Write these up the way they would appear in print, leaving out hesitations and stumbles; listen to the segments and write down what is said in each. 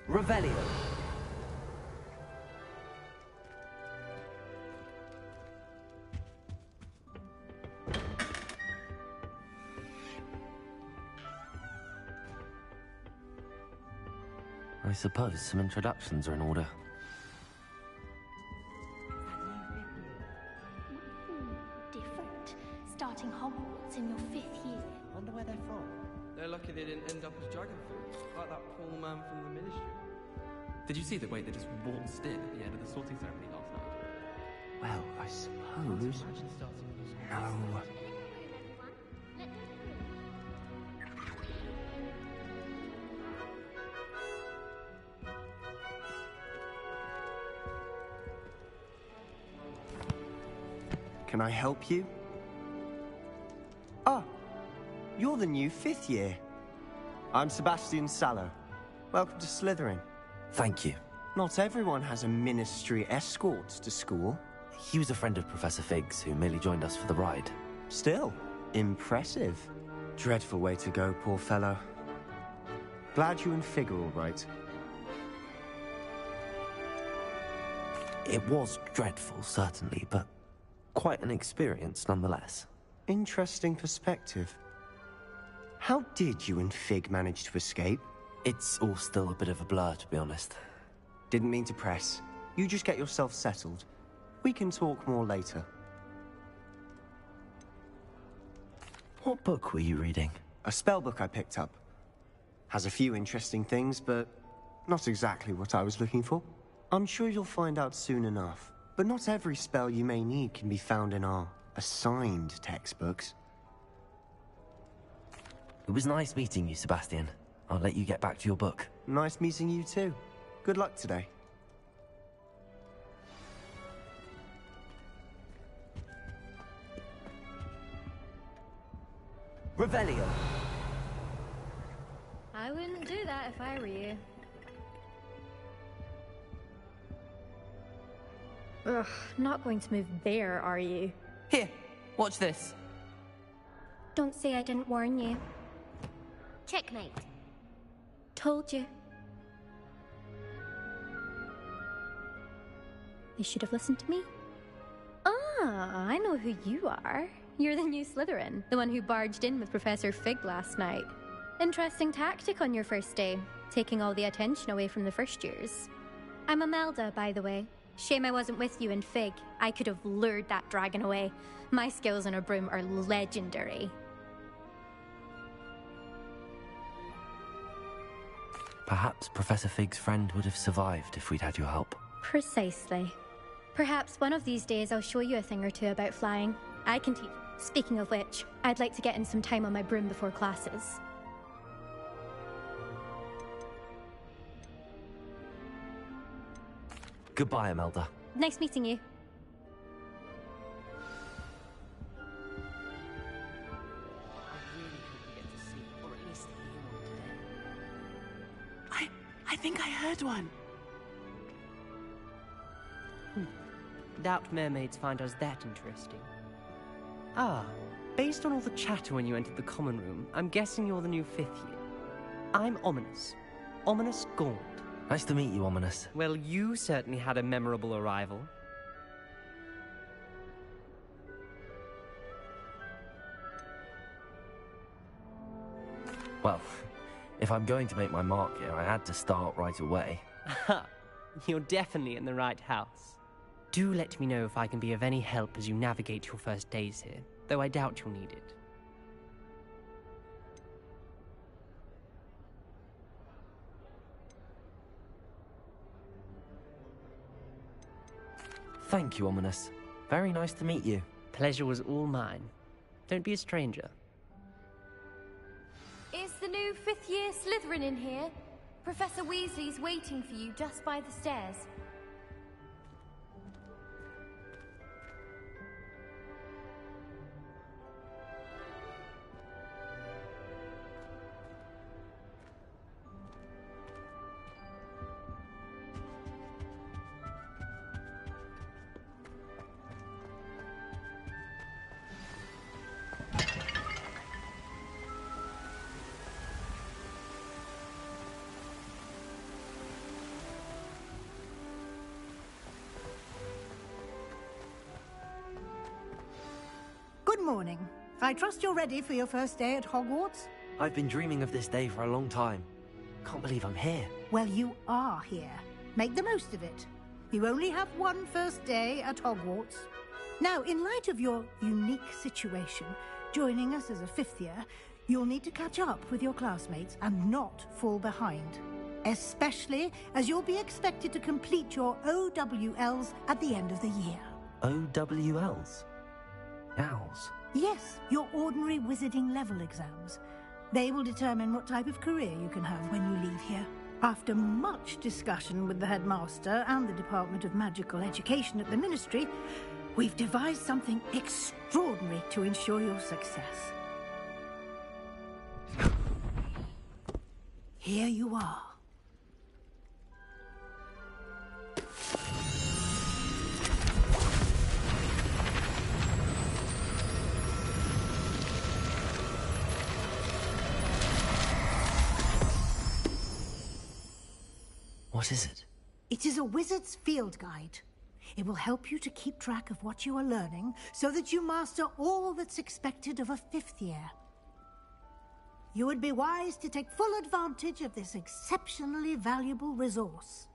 Revelio. I suppose some introductions are in order. Different. Starting Hogwarts in your 5th year. Wonder where they're from. They're lucky they didn't end up as dragon foods, like that poor man from the ministry. Did you see the way they just waltzed in at the end of the sorting ceremony last night? Well, I suppose. No. Can I help you? Ah, you're the new 5th year. I'm Sebastian Sallow. Welcome to Slytherin. Thank you. Not everyone has a ministry escort to school. He was a friend of Professor Fig's who merely joined us for the ride. Still, impressive. Dreadful way to go, poor fellow. Glad you and Fig are all right. It was dreadful, certainly, but quite an experience nonetheless. Interesting perspective. How did you and Fig manage to escape? It's all still a bit of a blur, to be honest. Didn't mean to press. You just get yourself settled. We can talk more later. What book were you reading? A spell book I picked up. Has a few interesting things, but not exactly what I was looking for. I'm sure you'll find out soon enough. But not every spell you may need can be found in our assigned textbooks. It was nice meeting you, Sebastian. I'll let you get back to your book. Nice meeting you too. Good luck today. Revelio. I wouldn't do that if I were you. Ugh, not going to move there, are you? Here, watch this. Don't say I didn't warn you. Checkmate. Told you. You should have listened to me. Ah, I know who you are. You're the new Slytherin, the one who barged in with Professor Fig last night. Interesting tactic on your first day, taking all the attention away from the first years. I'm Imelda, by the way. Shame I wasn't with you in Fig. I could have lured that dragon away. My skills on a broom are legendary. Perhaps Professor Fig's friend would have survived if we'd had your help. Precisely. Perhaps one of these days I'll show you a thing or two about flying. I can teach. Speaking of which, I'd like to get in some time on my broom before classes. Goodbye, Imelda. Nice meeting you. I think I heard one. Doubt mermaids find us that interesting. Ah, based on all the chatter when you entered the common room, I'm guessing you're the new 5th year. I'm Ominous. Ominous Gaunt. Nice to meet you, Ominous. Well, you certainly had a memorable arrival. Well, if I'm going to make my mark here, I had to start right away. Aha! You're definitely in the right house. Do let me know if I can be of any help as you navigate your first days here, though I doubt you'll need it. Thank you, Ominous. Very nice to meet you. Pleasure was all mine. Don't be a stranger. Is the new 5th year Slytherin in here? Professor Weasley's waiting for you just by the stairs. morning. I trust you're ready for your first day at Hogwarts? I've been dreaming of this day for a long time. Can't believe I'm here. Well, you are here. Make the most of it. You only have one first day at Hogwarts. Now, in light of your unique situation, joining us as a fifth year, you'll need to catch up with your classmates and not fall behind. Especially as you'll be expected to complete your OWLs at the end of the year. OWLs? Owls? Yes, your ordinary wizarding level exams. They will determine what type of career you can have when you leave here. After much discussion with the headmaster and the Department of Magical Education at the Ministry, we've devised something extraordinary to ensure your success. Here you are. What is it? It is a wizard's field guide. It will help you to keep track of what you are learning so that you master all that's expected of a fifth year. You would be wise to take full advantage of this exceptionally valuable resource.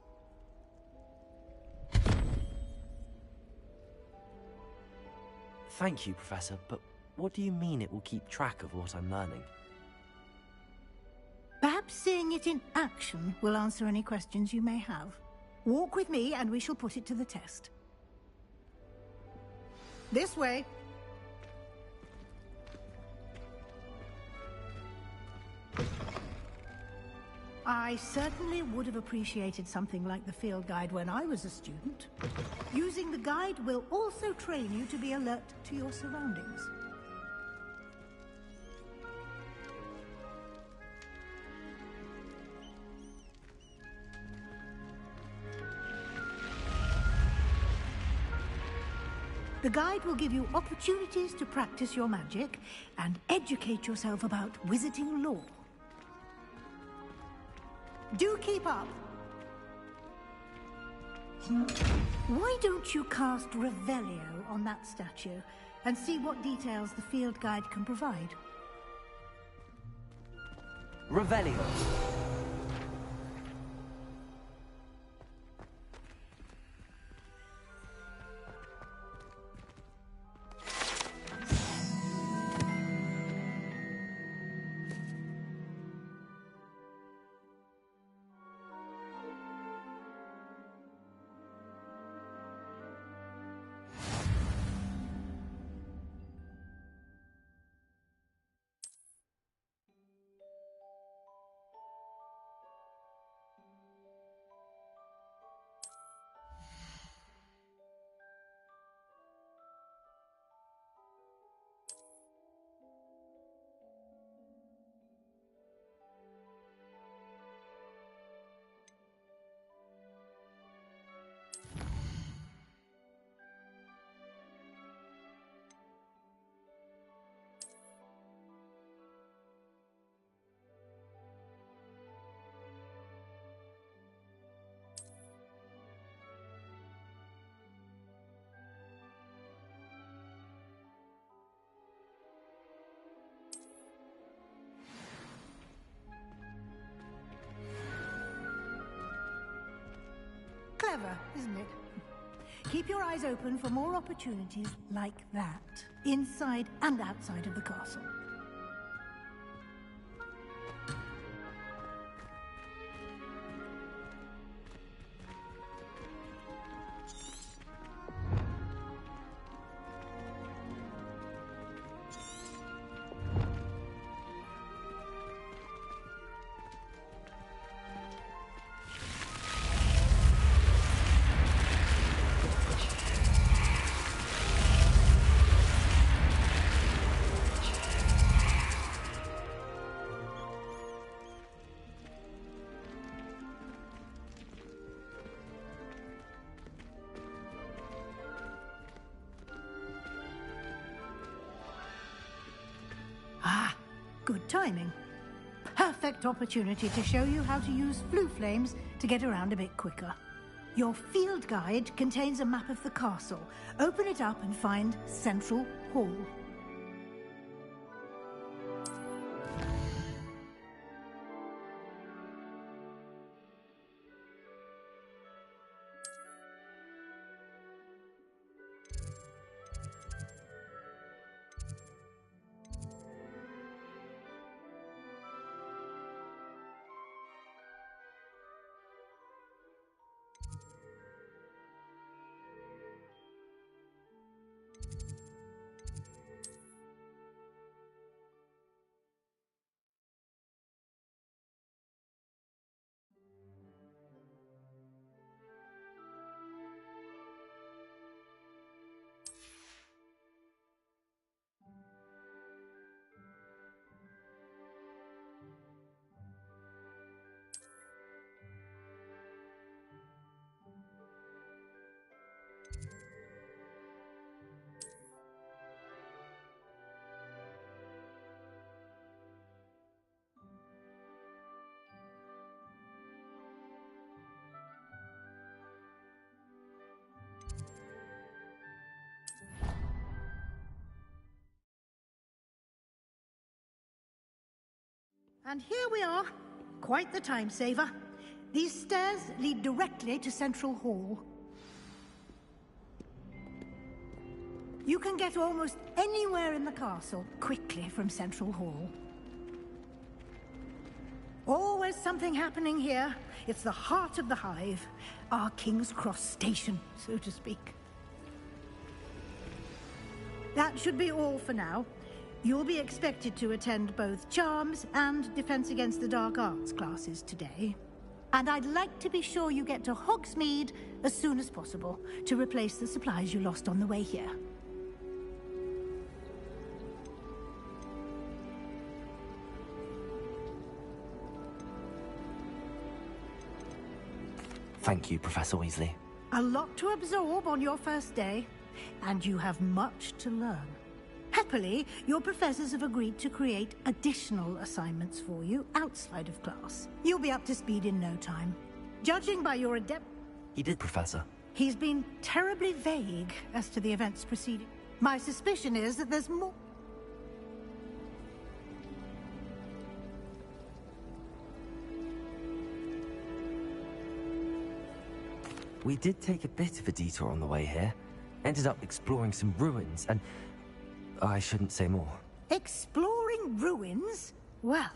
Thank you, Professor, but what do you mean it will keep track of what I'm learning? Perhaps seeing it in action will answer any questions you may have. Walk with me and we shall put it to the test. This way. I certainly would have appreciated something like the field guide when I was a student. Using the guide will also train you to be alert to your surroundings. The guide will give you opportunities to practice your magic and educate yourself about wizarding lore. Do keep up. Why don't you cast Revelio on that statue and see what details the field guide can provide? Revelio. Clever, isn't it? Keep your eyes open for more opportunities like that, inside and outside of the castle. Good timing. Perfect opportunity to show you how to use flue flames to get around a bit quicker. Your field guide contains a map of the castle. Open it up and find Central Hall. And here we are. Quite the time saver. These stairs lead directly to Central Hall. You can get almost anywhere in the castle quickly from Central Hall. Always something happening here. It's the heart of the Hive. Our King's Cross station, so to speak. That should be all for now. You'll be expected to attend both Charms and Defense Against the Dark Arts classes today. And I'd like to be sure you get to Hogsmeade as soon as possible to replace the supplies you lost on the way here. Thank you, Professor Weasley. A lot to absorb on your first day, and you have much to learn. Happily, your professors have agreed to create additional assignments for you outside of class. You'll be up to speed in no time. Judging by your He did, Professor. He's been terribly vague as to the events preceding. My suspicion is that there's more. We did take a bit of a detour on the way here. Ended up exploring some ruins and... I shouldn't say more. Exploring ruins? Well,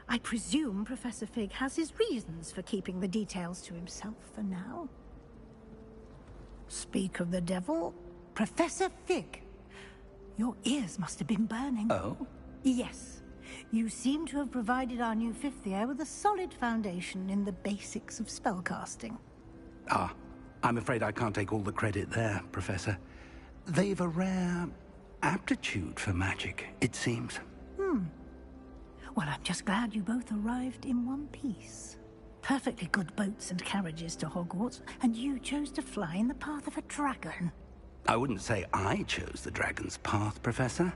I presume Professor Fig has his reasons for keeping the details to himself for now. Speak of the devil, Professor Fig. Your ears must have been burning. Oh? Yes. You seem to have provided our new fifth year with a solid foundation in the basics of spellcasting. Ah, I'm afraid I can't take all the credit there, Professor. They've a rare aptitude for magic, it seems. Well, I'm just glad you both arrived in one piece. Perfectly good boats and carriages to Hogwarts, and you chose to fly in the path of a dragon. I wouldn't say I chose the dragon's path, Professor.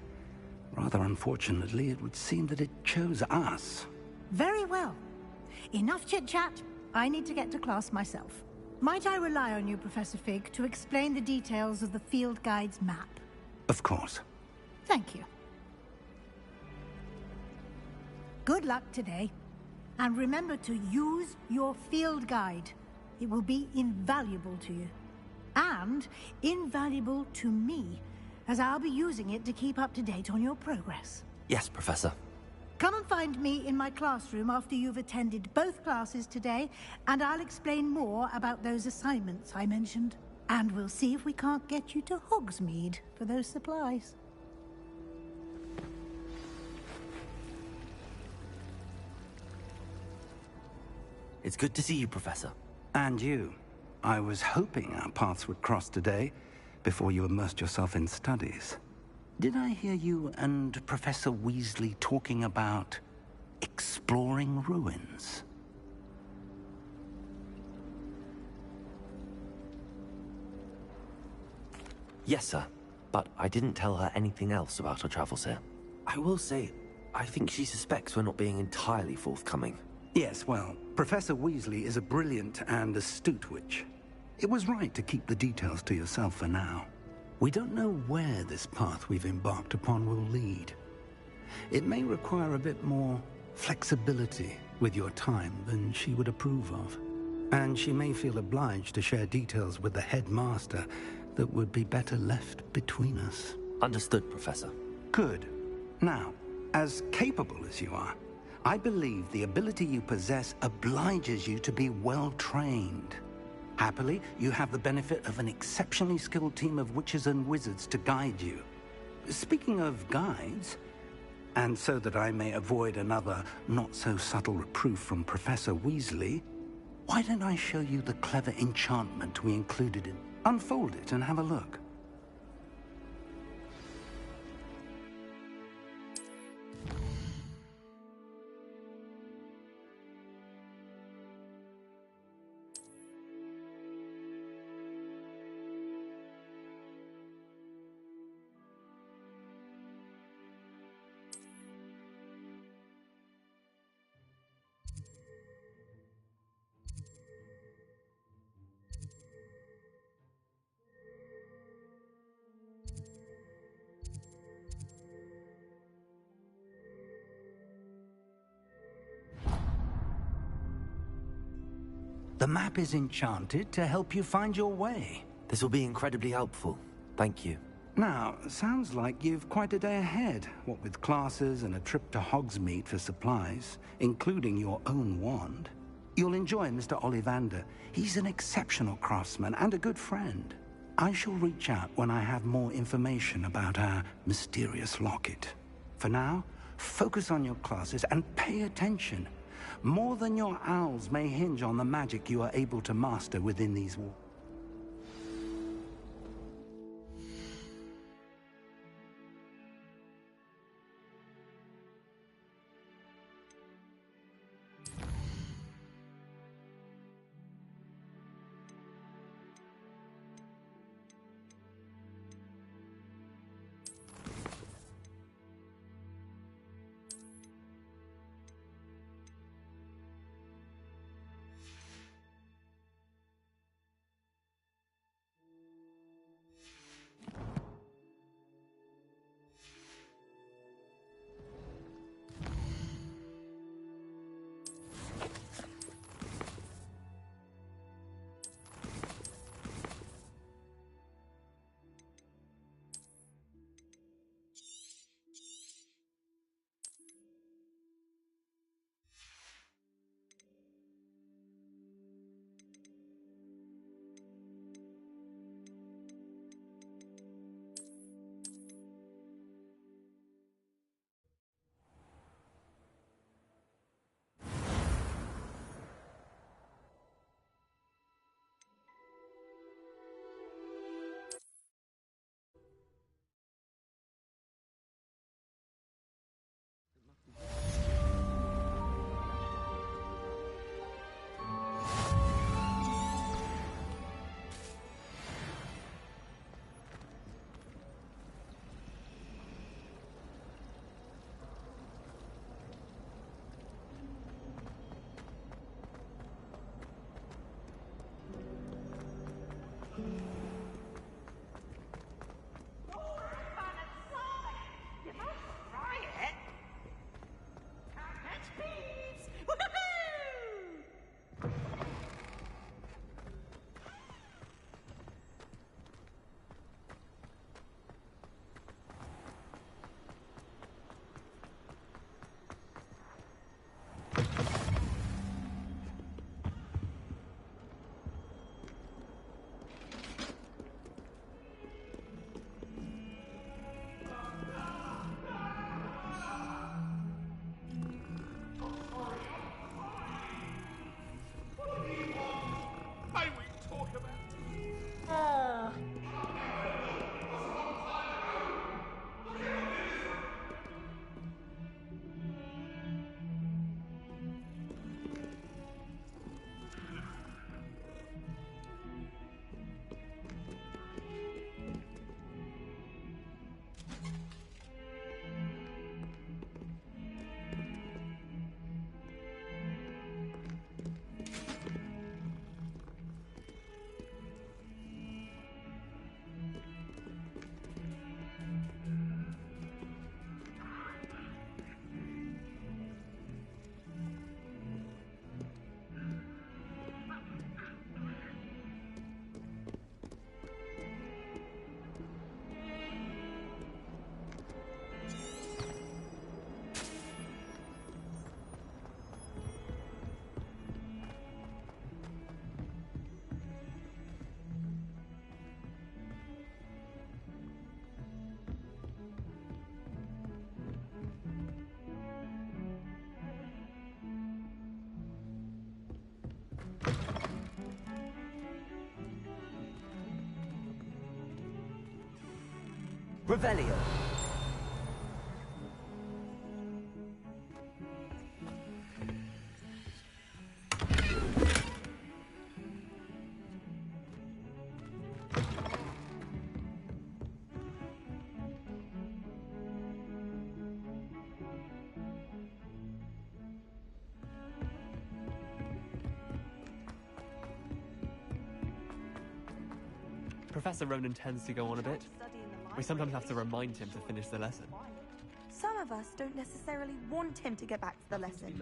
Rather unfortunately, it would seem that it chose us. Very well. Enough chit-chat. I need to get to class myself. Might I rely on you, Professor Fig, to explain the details of the field guide's map? Of course. Thank you. Good luck today. And remember to use your field guide. It will be invaluable to you. And invaluable to me, as I'll be using it to keep up to date on your progress. Yes, Professor. Come and find me in my classroom after you've attended both classes today, and I'll explain more about those assignments I mentioned. And we'll see if we can't get you to Hogsmeade for those supplies. It's good to see you, Professor. And you. I was hoping our paths would cross today, before you immersed yourself in studies. Did I hear you and Professor Weasley talking about exploring ruins? Yes, sir. But I didn't tell her anything else about our travels here. I will say, I think she suspects we're not being entirely forthcoming. Yes, well, Professor Weasley is a brilliant and astute witch. It was right to keep the details to yourself for now. We don't know where this path we've embarked upon will lead. It may require a bit more flexibility with your time than she would approve of. And she may feel obliged to share details with the headmaster that would be better left between us. Understood, Professor. Good. Now, as capable as you are, I believe the ability you possess obliges you to be well-trained. Happily, you have the benefit of an exceptionally skilled team of witches and wizards to guide you. Speaking of guides, and so that I may avoid another not-so-subtle reproof from Professor Weasley, why don't I show you the clever enchantment we included in... Unfold it and have a look. The map is enchanted to help you find your way. This will be incredibly helpful. Thank you. Now, sounds like you've quite a day ahead, what with classes and a trip to Hogsmeade for supplies, including your own wand. You'll enjoy Mr. Ollivander. He's an exceptional craftsman and a good friend. I shall reach out when I have more information about our mysterious locket. For now, focus on your classes and pay attention. More than your owls may hinge on the magic you are able to master within these walls. Revelio. Professor Ronan tends to go on a bit. We sometimes have to remind him to finish the lesson. Some of us don't necessarily want him to get back to the lesson.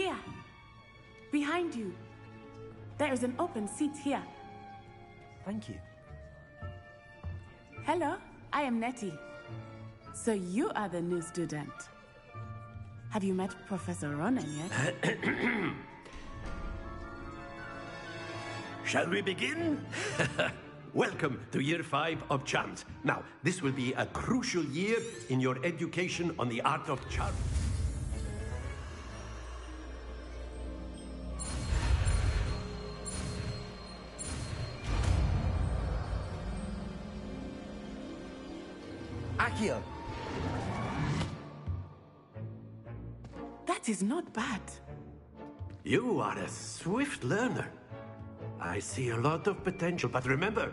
Here. Behind you. There is an open seat here. Thank you. Hello, I am Nettie. So you are the new student. Have you met Professor Ronan yet? Shall we begin? Welcome to Year 5 of Charms. Now, this will be a crucial year in your education on the art of charm. Accio! That is not bad. You are a swift learner. I see a lot of potential, but remember,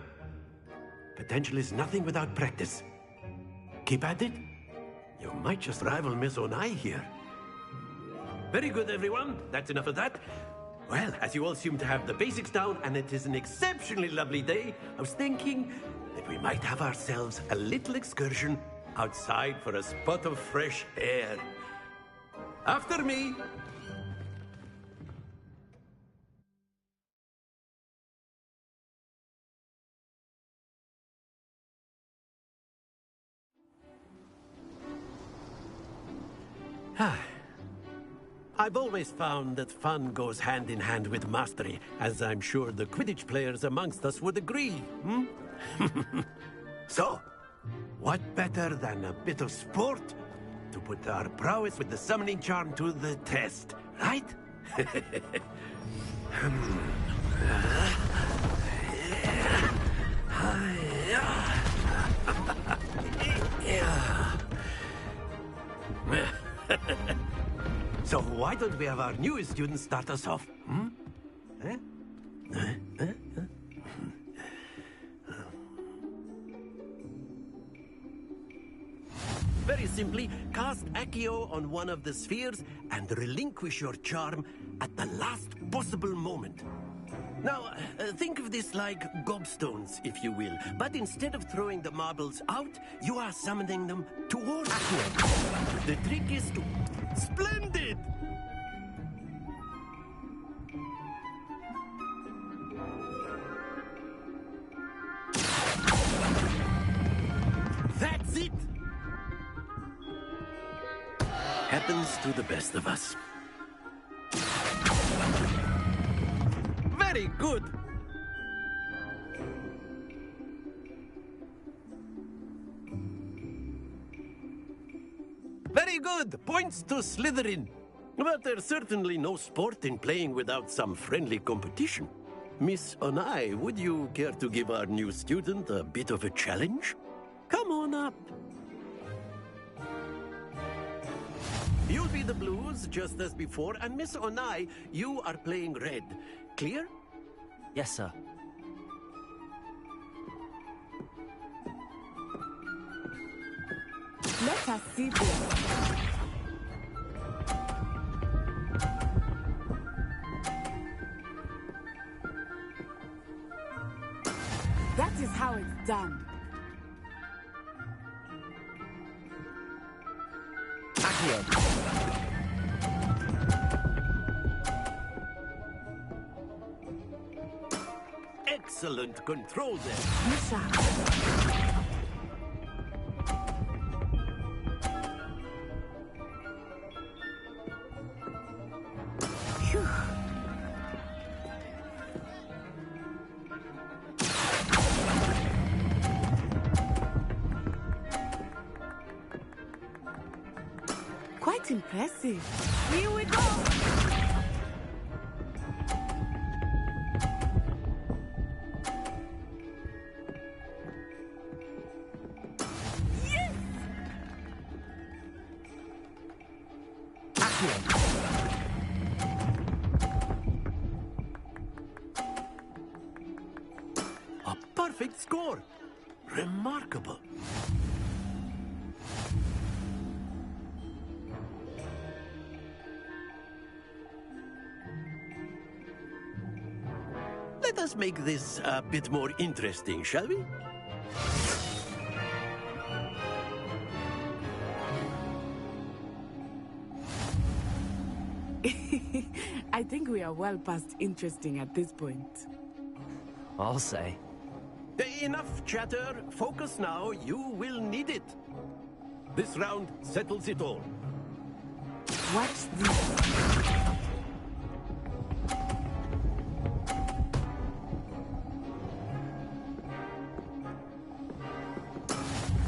potential is nothing without practice. Keep at it. You might just rival Miss Onai here. Very good, everyone. That's enough of that. Well, as you all seem to have the basics down, and it is an exceptionally lovely day, I was thinking that we might have ourselves a little excursion outside for a spot of fresh air. After me. I've always found that fun goes hand in hand with mastery, as I'm sure the Quidditch players amongst us would agree, So, what better than a bit of sport to put our prowess with the summoning charm to the test, right? So why don't we have our newest student start us off? Very simply, cast Accio on one of the spheres and relinquish your charm at the last possible moment. Now, think of this like gobstones, if you will. But instead of throwing the marbles out, you are summoning them towards you. The trick is to... Splendid! That's it! Happens to the best of us. Very good! Very good! Points to Slytherin. But there's certainly no sport in playing without some friendly competition. Miss Onai, would you care to give our new student a bit of a challenge? Come on up. You'll be the blues, just as before, and Miss Onai, you are playing red. Clear? Yes, sir. Let us see this. That is how it's done. Excellent control there. Misha. Quite impressive. Here we go. A perfect score. Remarkable. Let us make this a bit more interesting, shall we? I think we are well past interesting at this point. I'll say. Enough chatter. Focus now. You will need it. This round settles it all. Watch this.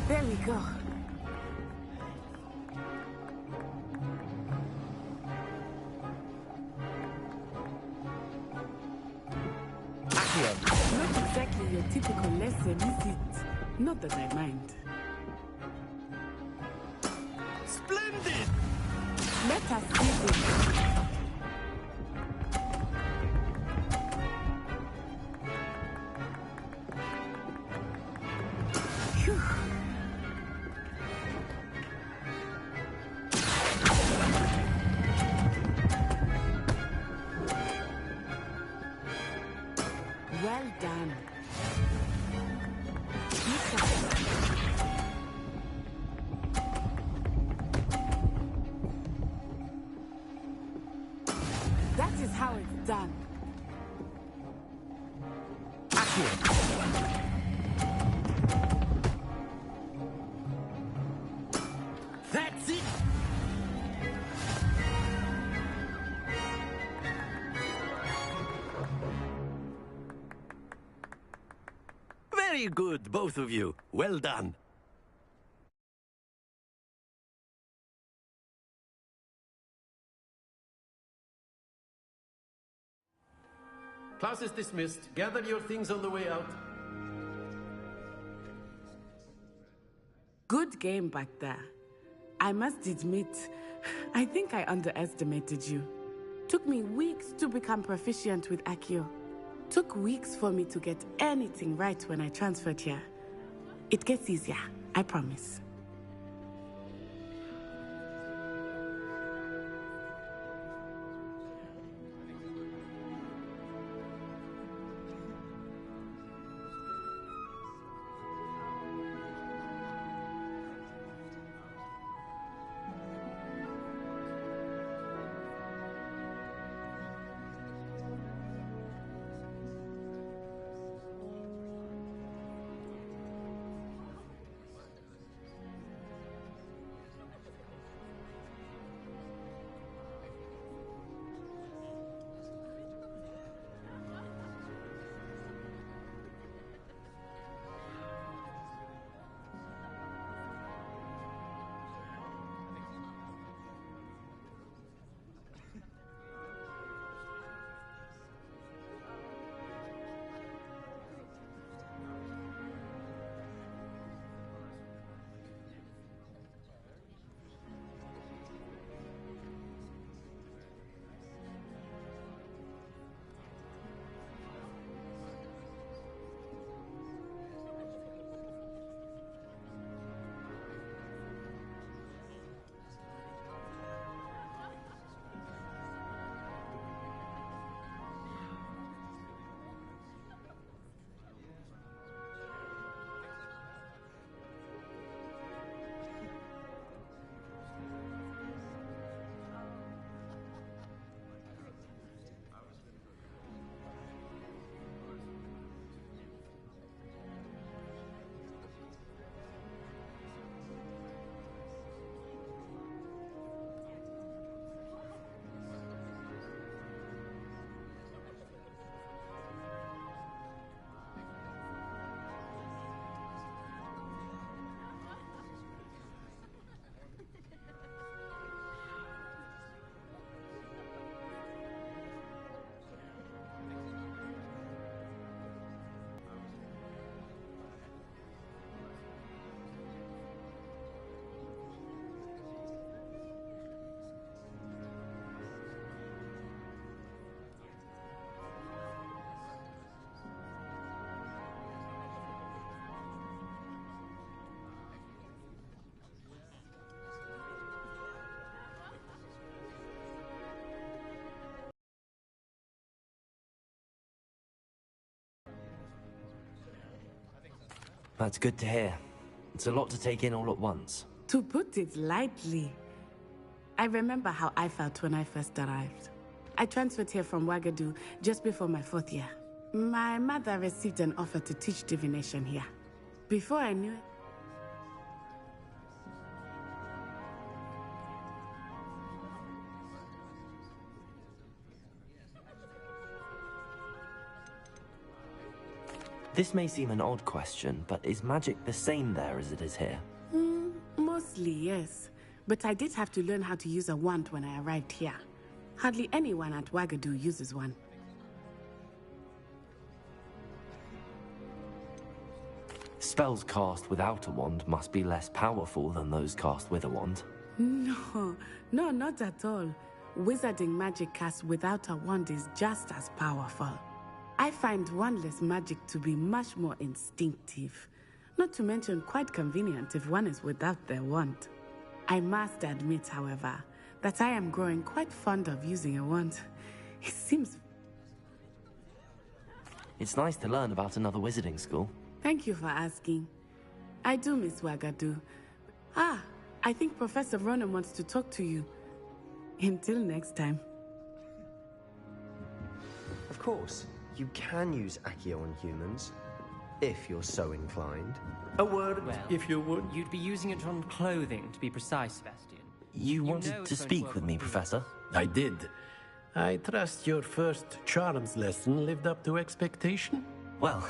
There we go. Not exactly your typical lesson, is it? Not that I mind. Splendid! Let us see this. Phew. Well done. That is how it's done. That's it! Very good, both of you. Well done. Class is dismissed. Gather your things on the way out. Good game back there. I must admit, I think I underestimated you. Took me weeks to become proficient with Accio. Took weeks for me to get anything right when I transferred here. It gets easier, I promise. That's good to hear. It's a lot to take in all at once. To put it lightly, I remember how I felt when I first arrived. I transferred here from Wagadu just before my 4th year. My mother received an offer to teach divination here. Before I knew it, This may seem an odd question, but is magic the same there as it is here? Mostly, yes. But I did have to learn how to use a wand when I arrived here. Hardly anyone at Wagadu uses one. Spells cast without a wand must be less powerful than those cast with a wand. No, not at all. Wizarding magic cast without a wand is just as powerful. I find wandless magic to be much more instinctive. Not to mention quite convenient if one is without their wand. I must admit, however, that I am growing quite fond of using a wand. It seems... It's nice to learn about another wizarding school. Thank you for asking. I do miss Wagadu. I think Professor Ronan wants to talk to you. Until next time. Of course, you can use Accio on humans, if you're so inclined. A word, Well, if you would. You'd be using it on clothing, to be precise, Sebastian. You know wanted it's to going to speak work with me, Professor? I did. I trust your first charms lesson lived up to expectation? Well,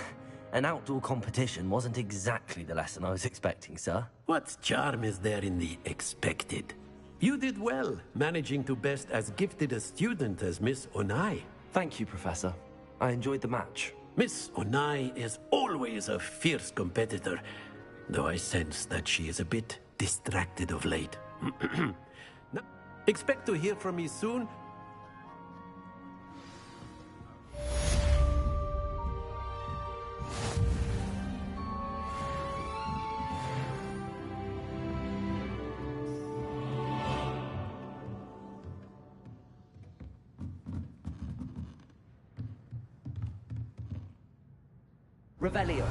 an outdoor competition wasn't exactly the lesson I was expecting, sir. What charm is there in the expected? You did well, managing to best as gifted a student as Miss Onai. Thank you, Professor. I enjoyed the match. Miss Onai is always a fierce competitor, though I sense that she is a bit distracted of late. Now, expect to hear from me soon. Revelio.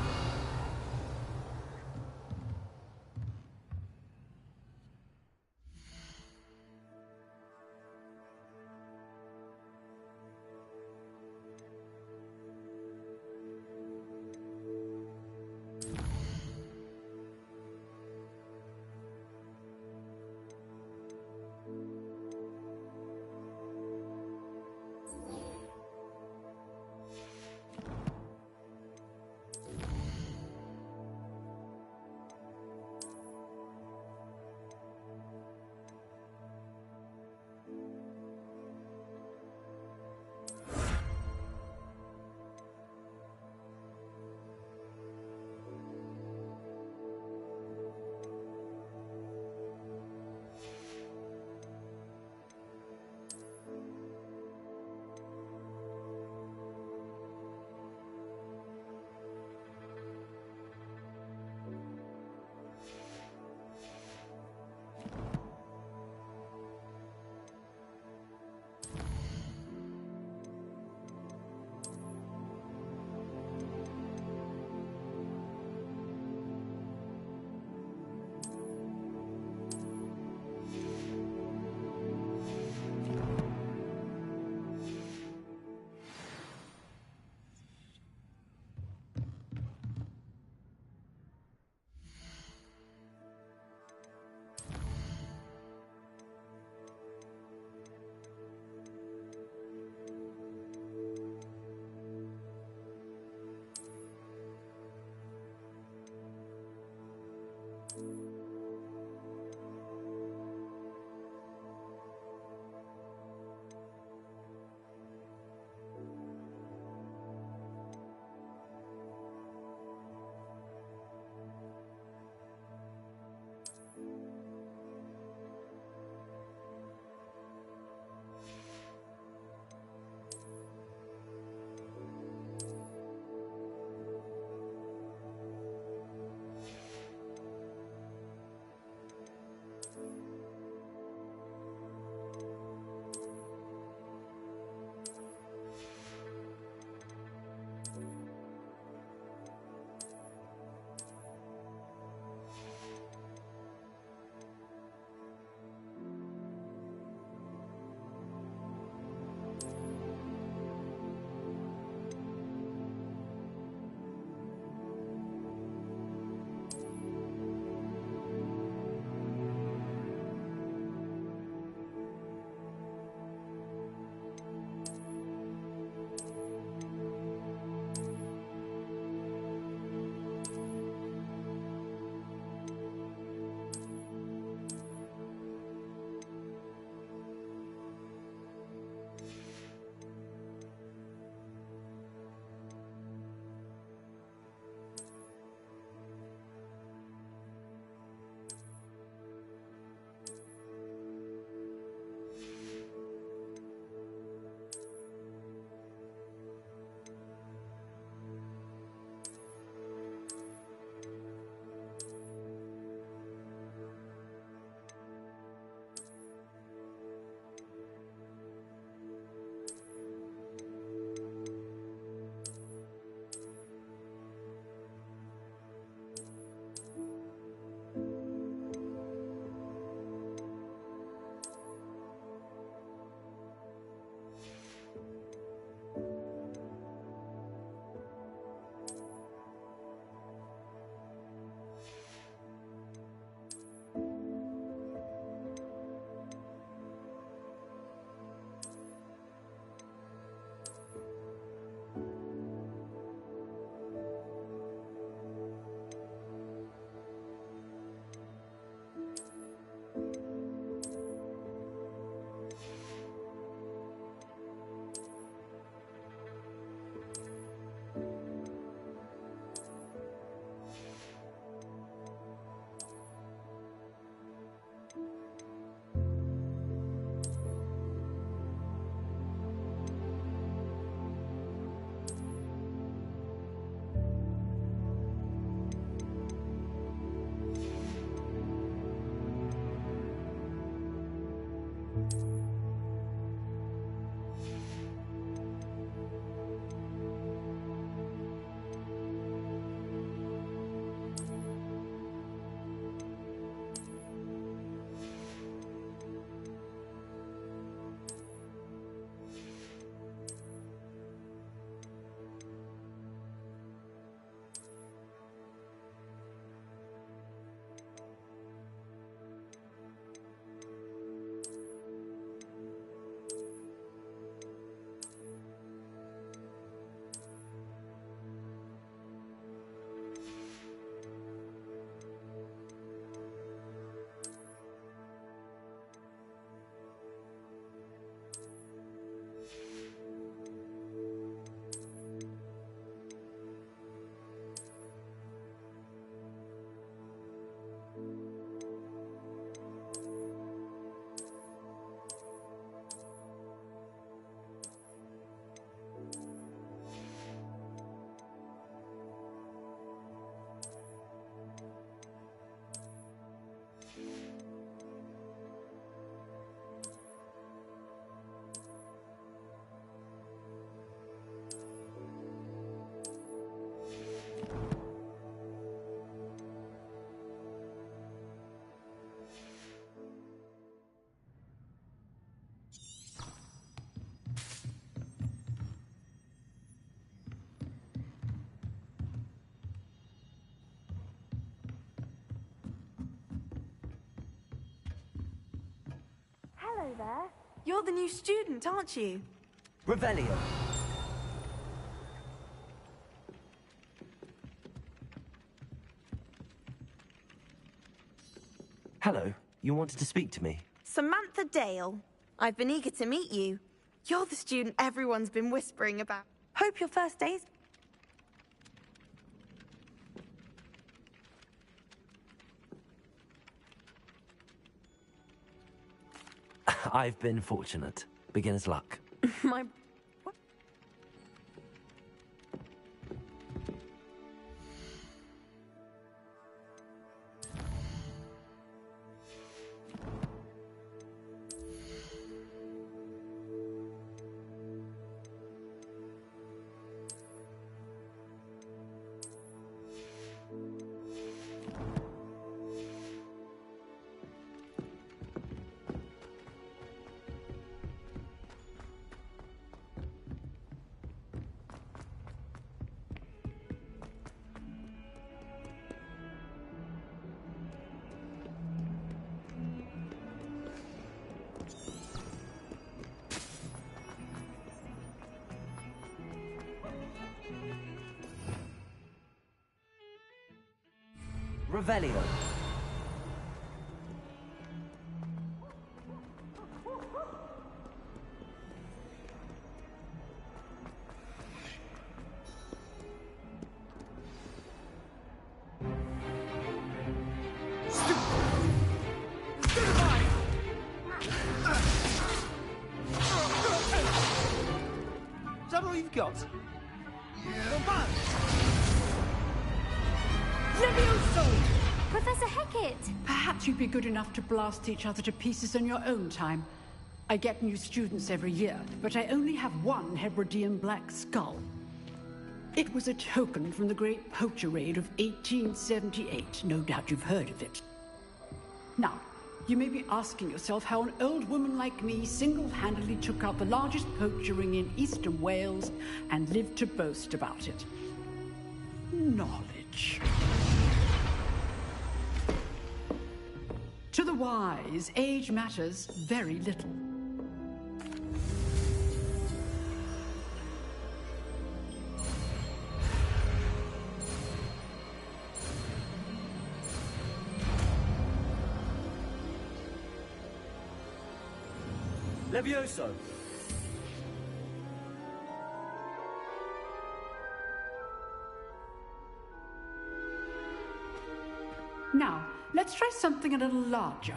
there. You're the new student, aren't you? Revelio. Hello, you wanted to speak to me? Samantha Dale. I've been eager to meet you. You're the student everyone's been whispering about. Hope your first day's... I've been fortunate. Beginner's luck. My... Revelio. Is that all you've got? Professor Hecat! Perhaps you'd be good enough to blast each other to pieces in your own time. I get new students every year, but I only have one Hebridean black skull. It was a token from the Great Poacher Raid of 1878. No doubt you've heard of it. Now, you may be asking yourself how an old woman like me single-handedly took out the largest poacher ring in eastern Wales and lived to boast about it. Knowledge. To the wise, age matters very little. Levioso. Now, let's try something a little larger.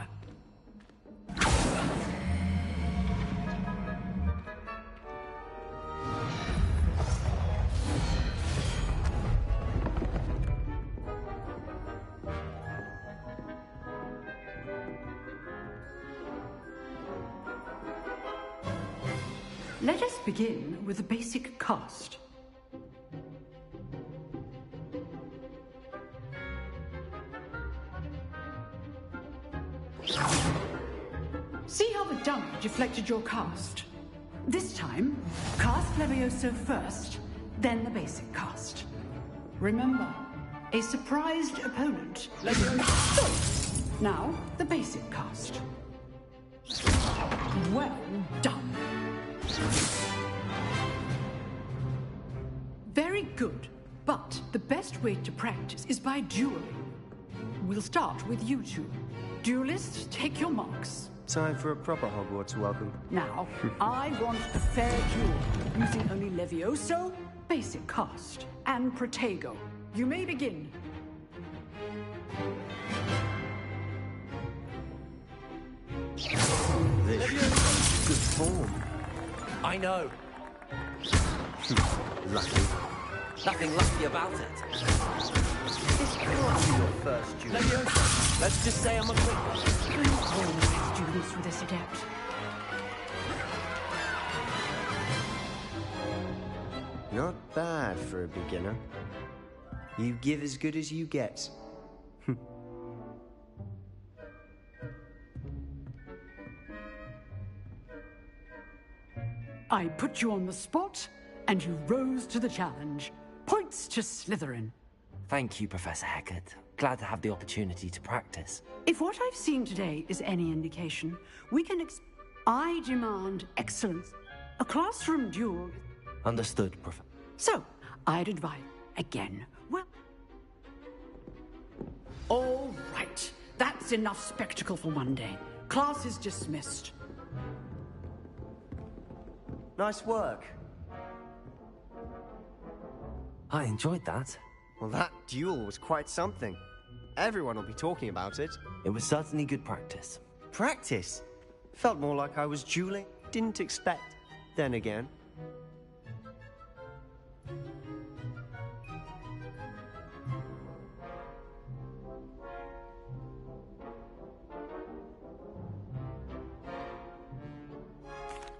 Let us begin with the basic cast. See how the dummy deflected your cast? This time, cast Levioso first, then the basic cast. Remember, a surprised opponent. Levioso! Now, the basic cast. Well done. Very good, but the best way to practice is by dueling. We'll start with you two. Duelists, take your marks. Time for a proper Hogwarts welcome. Now, I want a fair duel, using only Levioso, basic cast, and Protego. You may begin. This is good form. I know. Lucky. Nothing lucky about it. This can't be your first duel. Levioso, let's just say I'm a quick one. Always students with this adept. Not bad for a beginner. You give as good as you get. I put you on the spot, and you rose to the challenge. Points to Slytherin. Thank you, Professor Hecat. Glad to have the opportunity to practice. If what I've seen today is any indication, we can I demand excellence. A classroom duel. Understood, Professor. So, I'd advise again. Well, all right. That's enough spectacle for one day. Class is dismissed. Nice work. I enjoyed that. Well, that duel was quite something. Everyone will be talking about it. It was certainly good practice. Practice? Felt more like I was dueling. Didn't expect. Then again.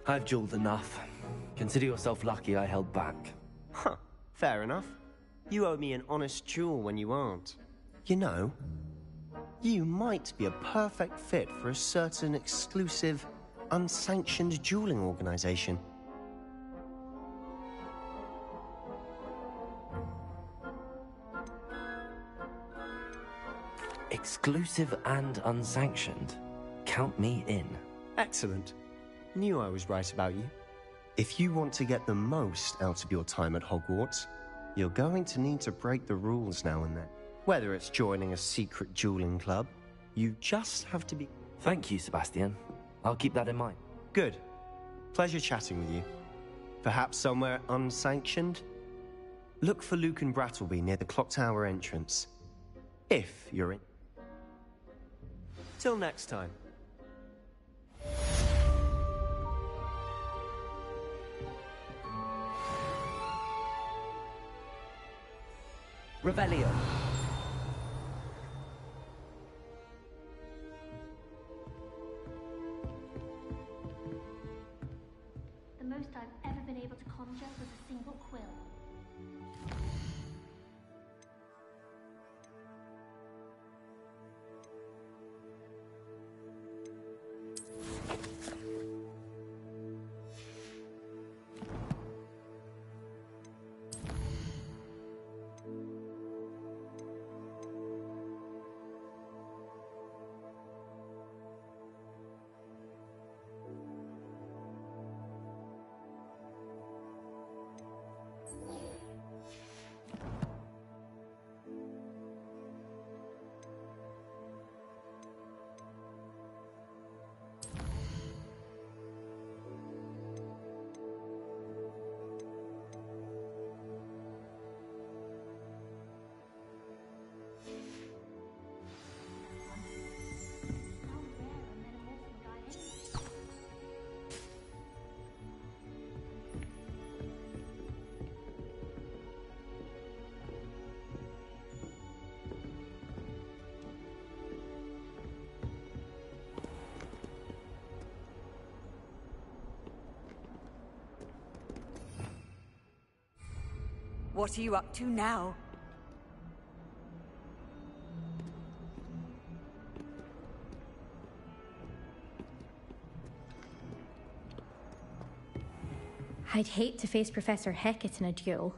I've dueled enough. Consider yourself lucky I held back. Huh. Fair enough. You owe me an honest duel when you aren't. You know, you might be a perfect fit for a certain exclusive, unsanctioned dueling organization. Exclusive and unsanctioned. Count me in. Excellent. Knew I was right about you. If you want to get the most out of your time at Hogwarts, you're going to need to break the rules now and then. Whether it's joining a secret dueling club, you just have to be... Thank you, Sebastian. I'll keep that in mind. Good. Pleasure chatting with you. Perhaps somewhere unsanctioned? Look for Luke and Brattleby near the clock tower entrance. If you're in. Till next time. Revelio. The most I've ever been able to conjure was a single quill. What are you up to now? I'd hate to face Professor Hecat in a duel.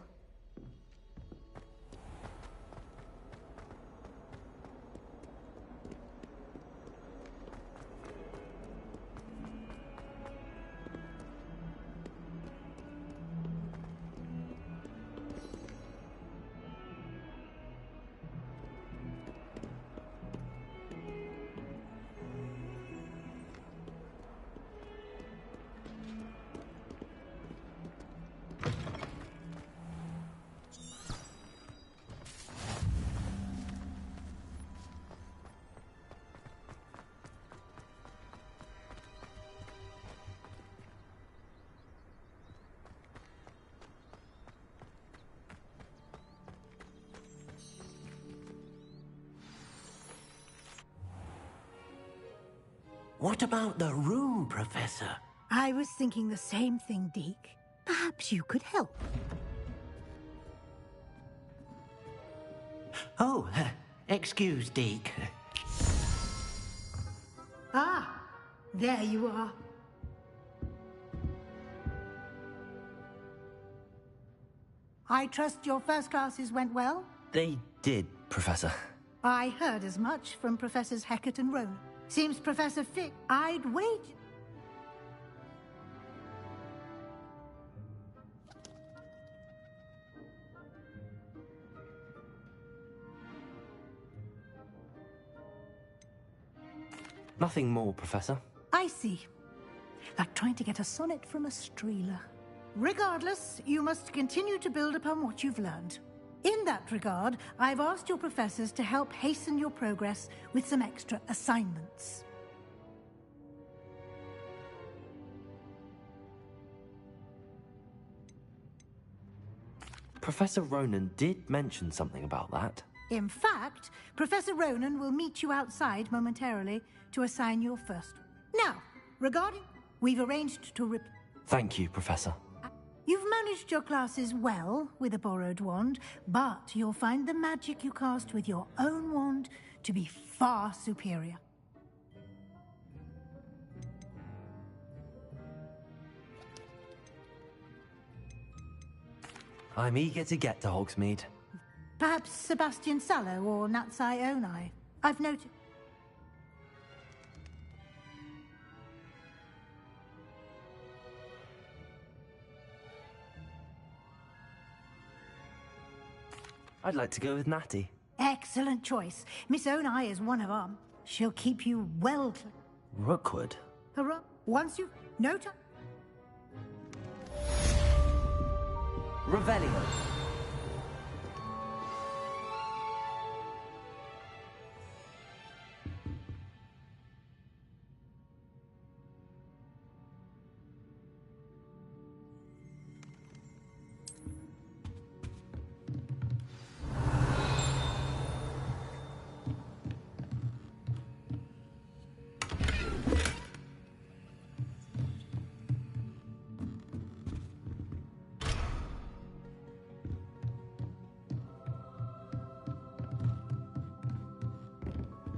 What about the room, Professor? I was thinking the same thing, Deke. Perhaps you could help. Oh, excuse, Deke. Ah, there you are. I trust your first classes went well? They did, Professor. I heard as much from Professors Hecat and Rowan. Seems Professor Fick, I'd wait. Nothing more, Professor. I see. Like trying to get a sonnet from a streeler. Regardless, you must continue to build upon what you've learned. In that regard, I've asked your professors to help hasten your progress with some extra assignments. Professor Ronan did mention something about that. In fact, Professor Ronan will meet you outside momentarily to assign your first. Now, regarding... We've arranged to Thank you, Professor. You've managed your classes well with a borrowed wand, but you'll find the magic you cast with your own wand to be far superior. I'm eager to get to Hogsmeade. Perhaps Sebastian Sallow or Natsai Onai. I've noted... I'd like to go with Natty. Excellent choice. Miss Onai is one of them. She'll keep you well... Rookwood? Hurrah. Once you... No time... Revelio.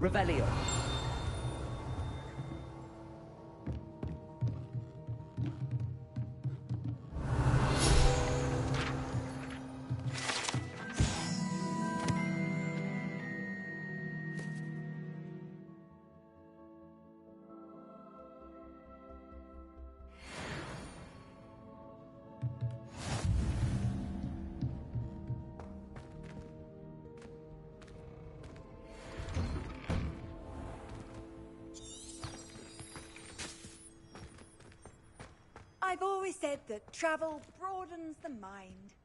Revelio. I've always said that travel broadens the mind.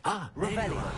Ah, Revelio.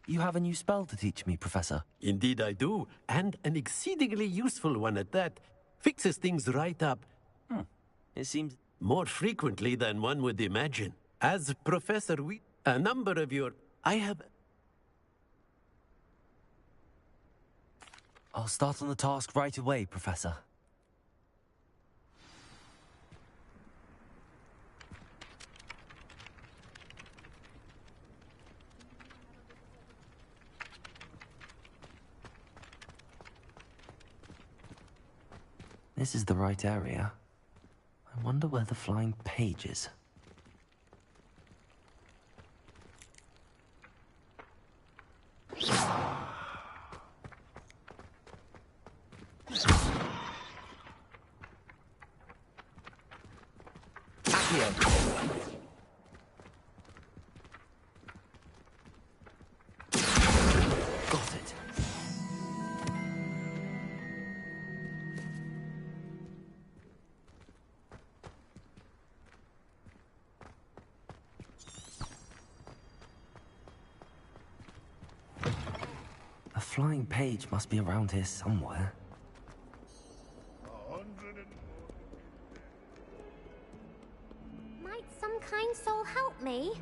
You have a new spell to teach me, Professor. Indeed I do, and an exceedingly useful one at that. Fixes things right up. It seems... More frequently than one would imagine. As Professor a number of your... I'll start on the task right away, Professor. This is the right area. I wonder where the flying page is. Got it. flying page must be around here somewhere. Might some kind soul help me?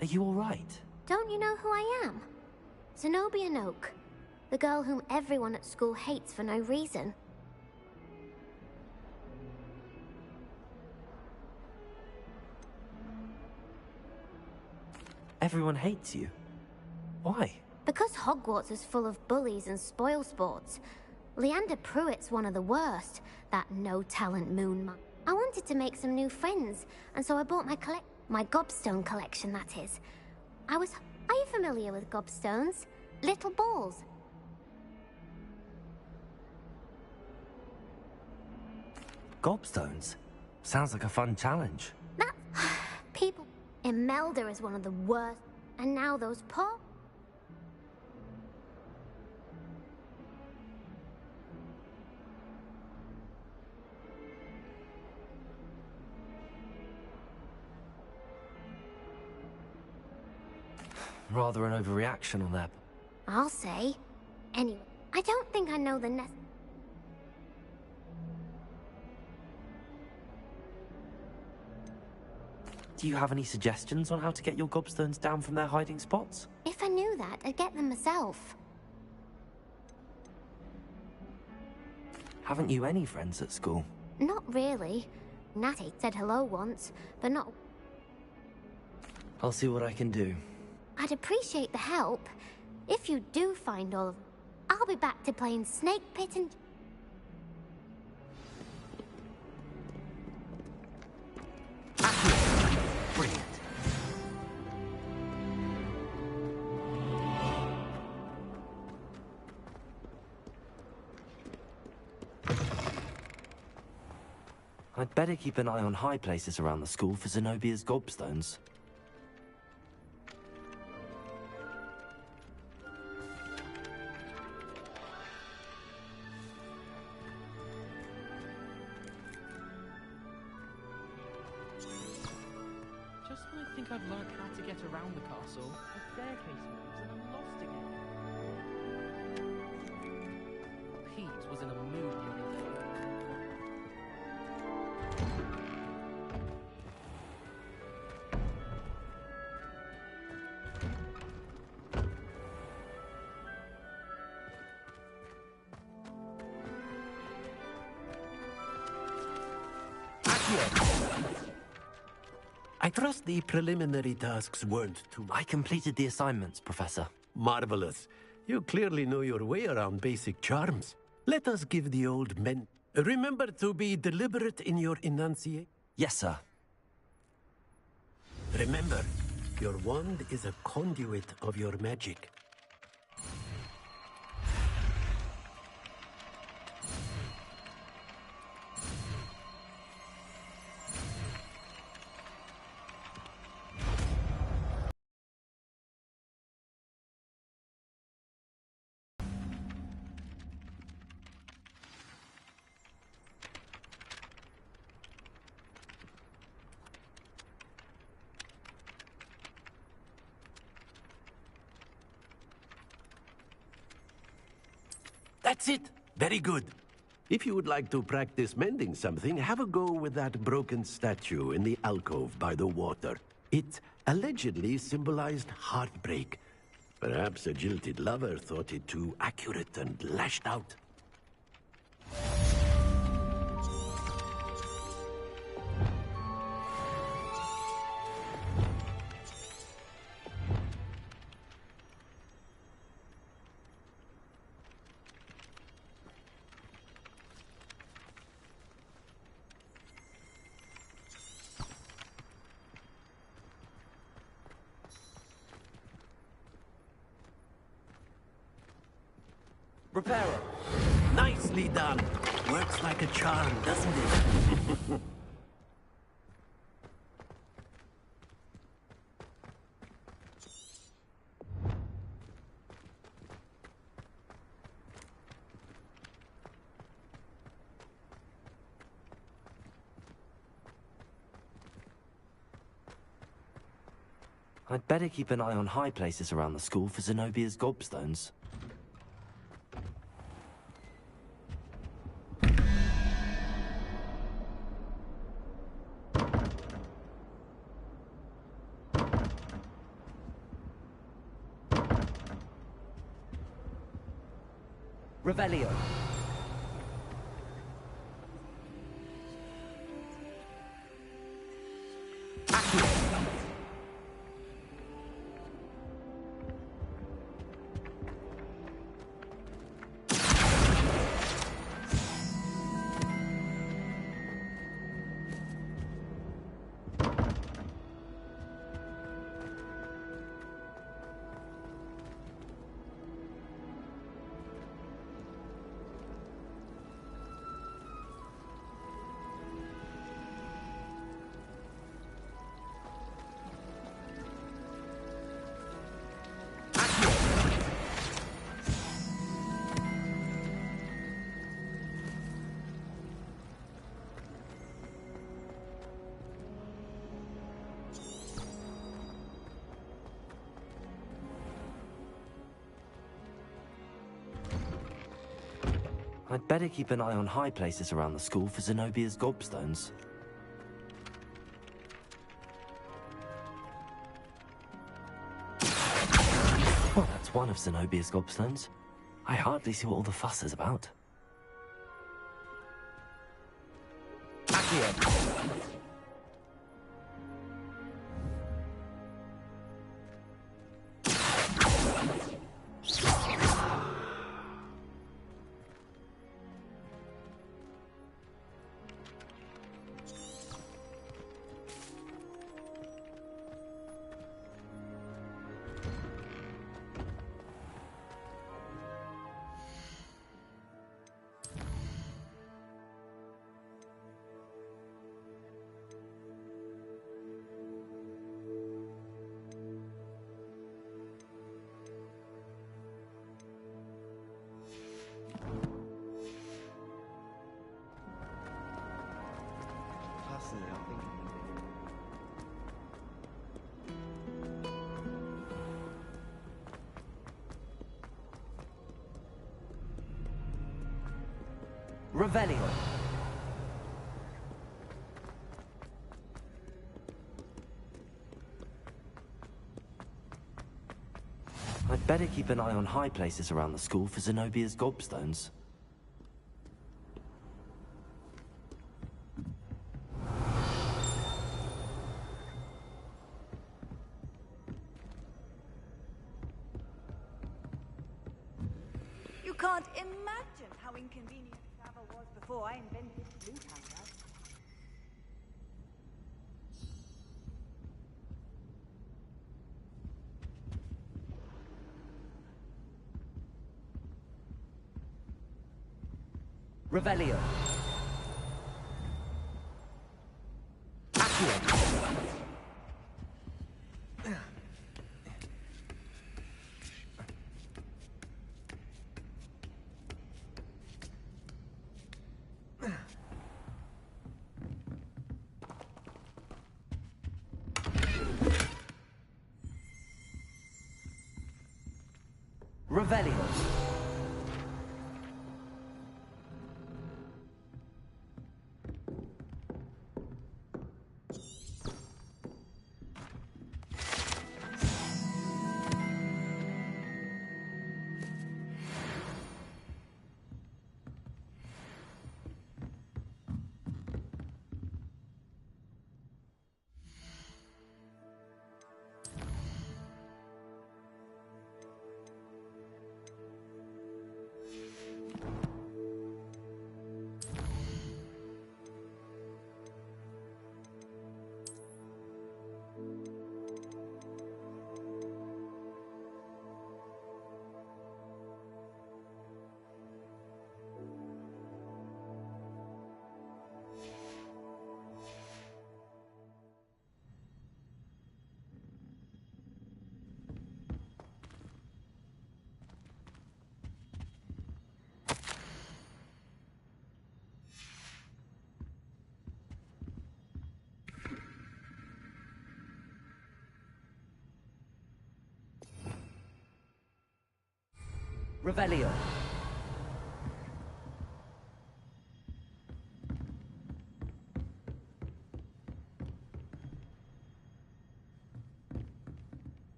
Are you all right? Don't you know who I am? Zenobia Noak, the girl whom everyone at school hates for no reason. Everyone hates you. Why? Because Hogwarts is full of bullies and spoilsports. Leander Pruitt's one of the worst, that no-talent moon man. I wanted to make some new friends, and so I bought my gobstone collection, that is. Are you familiar with gobstones? Little balls. Gobstones? Sounds like a fun challenge. People... Imelda is one of the worst, and now those poor... Rather an overreaction on that. I'll say. Anyway, I don't think I know the Do you have any suggestions on how to get your gobstones down from their hiding spots? If I knew that, I'd get them myself. Haven't you any friends at school? Not really. Natty said hello once, but not... I'll see what I can do. I'd appreciate the help. If you do find all of them, I'll be back to playing Snake Pit and... Brilliant. I'd better keep an eye on high places around the school for Zenobia's gobstones. Just when I think I've learned how to get around the castle, the staircase moves and I'm lost again. Pete was in a mood the other day. I trust the preliminary tasks weren't too much. I completed the assignments, Professor. Marvelous. You clearly know your way around basic charms. Let us give the old men... Remember to be deliberate in your enunciation. Yes, sir. Remember, your wand is a conduit of your magic. That's it. Very good. If you would like to practice mending something, have a go with that broken statue in the alcove by the water. It allegedly symbolized heartbreak. Perhaps a jilted lover thought it too accurate and lashed out. Repairer. Nicely done. Works like a charm, doesn't it? I'd better keep an eye on high places around the school for Zenobia's gobstones. Revelio. I'd better keep an eye on high places around the school for Zenobia's gobstones. Well, that's one of Zenobia's gobstones. I hardly see what all the fuss is about. Personally, I think... Revelio. I'd better keep an eye on high places around the school for Zenobia's gobstones. You can't imagine how inconvenient travel was before I invented blue canvas. Revelio. Revelio. Revelio.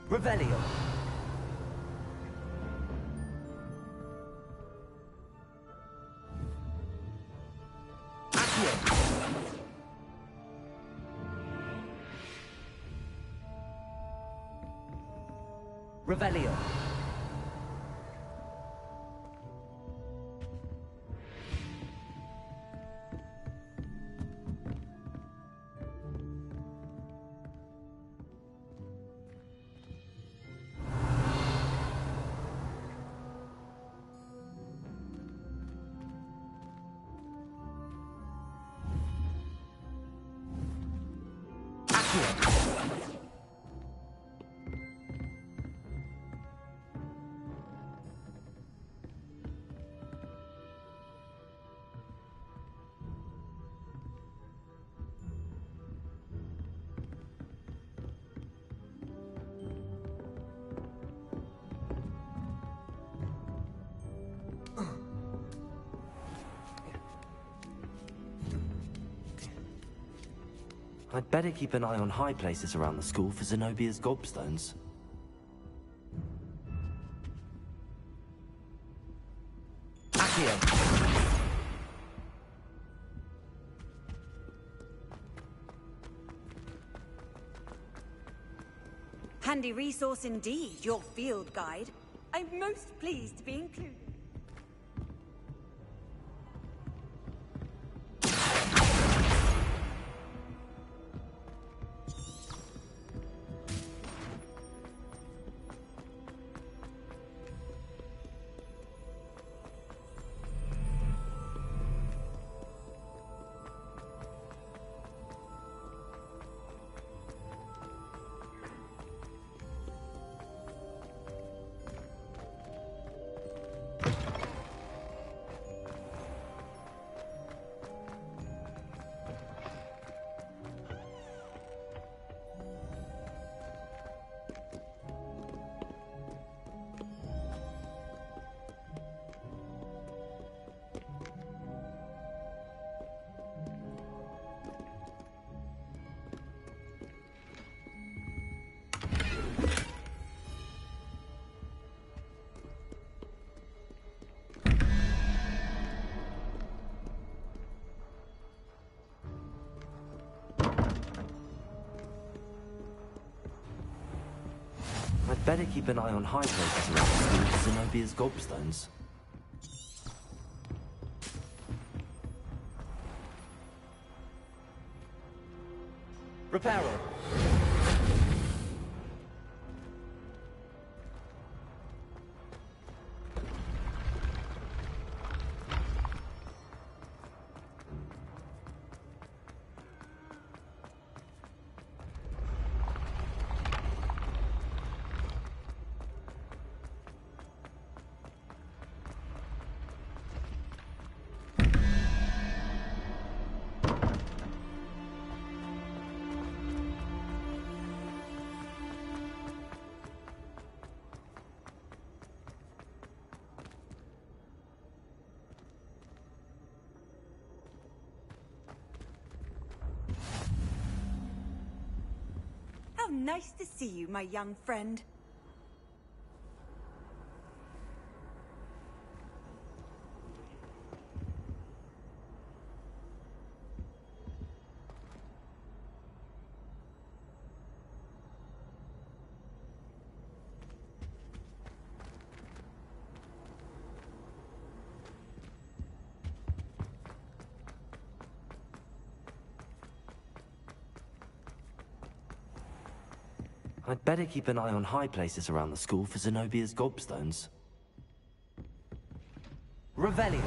Revelio. Accio. Revelio. I'd better keep an eye on high places around the school for Zenobia's gobstones. Accio. Handy resource indeed, your field guide. I'm most pleased to be included. I'd better keep an eye on high places around the school for Zenobia's gobstones. Reparo. How nice to see you, my young friend. I'd I'd better keep an eye on high places around the school for Zenobia's gobstones. Revelio!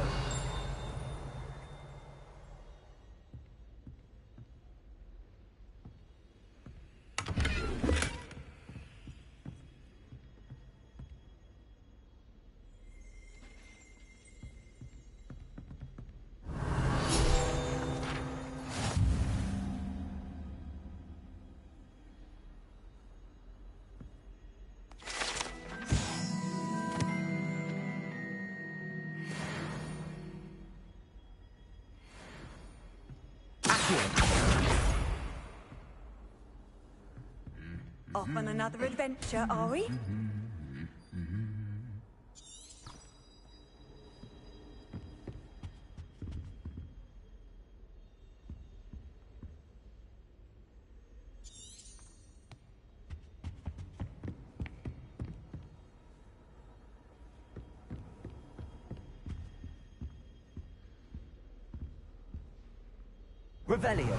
Off on another adventure, are we? Revelio!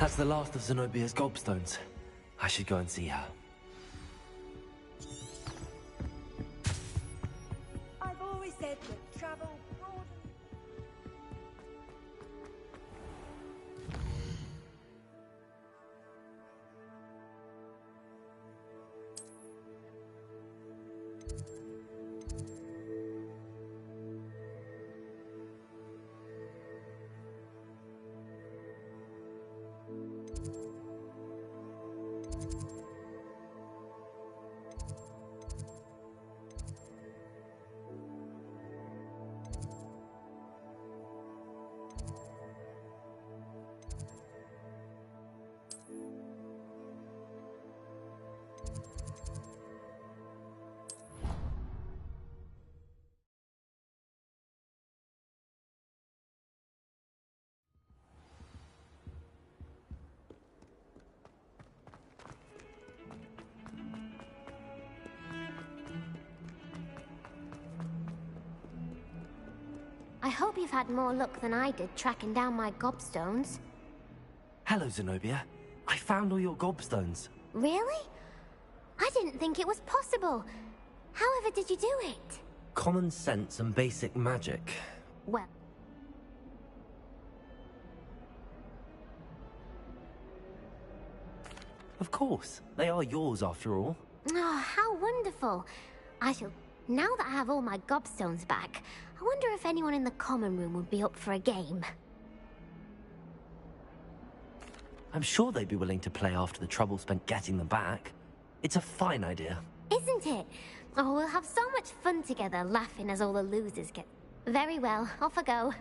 That's the last of Zenobia's gobstones. I should go and see her. I've always said that travel broadens... I hope you've had more luck than I did tracking down my gobstones. Hello, Zenobia. I found all your gobstones. Really? I didn't think it was possible. However did you do it? Common sense and basic magic. Well... Of course. They are yours after all. Oh, how wonderful. I shall... Now that I have all my gobstones back, I wonder if anyone in the common room would be up for a game. I'm sure they'd be willing to play after the trouble spent getting them back. It's a fine idea. Isn't it? Oh, we'll have so much fun together, laughing as all the losers get... Very well, off I go.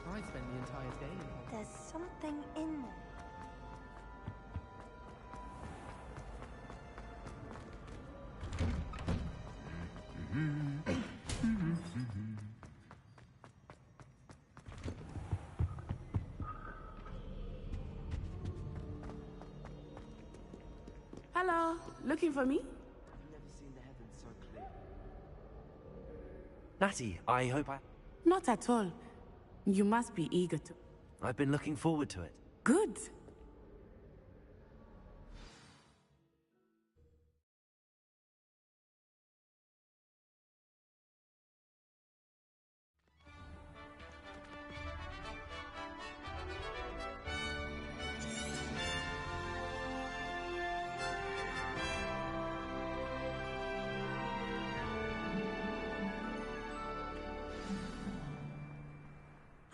I spend the entire day in Hogwarts. There's something in there. Hello, looking for me? I've never seen the heavens so clear. Natty, I hope I... Not at all. You must be eager to. I've been looking forward to it. Good.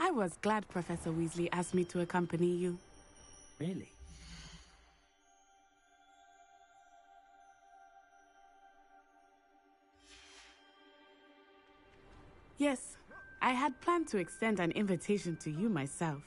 I was glad Professor Weasley asked me to accompany you. Really? Yes, I had planned to extend an invitation to you myself.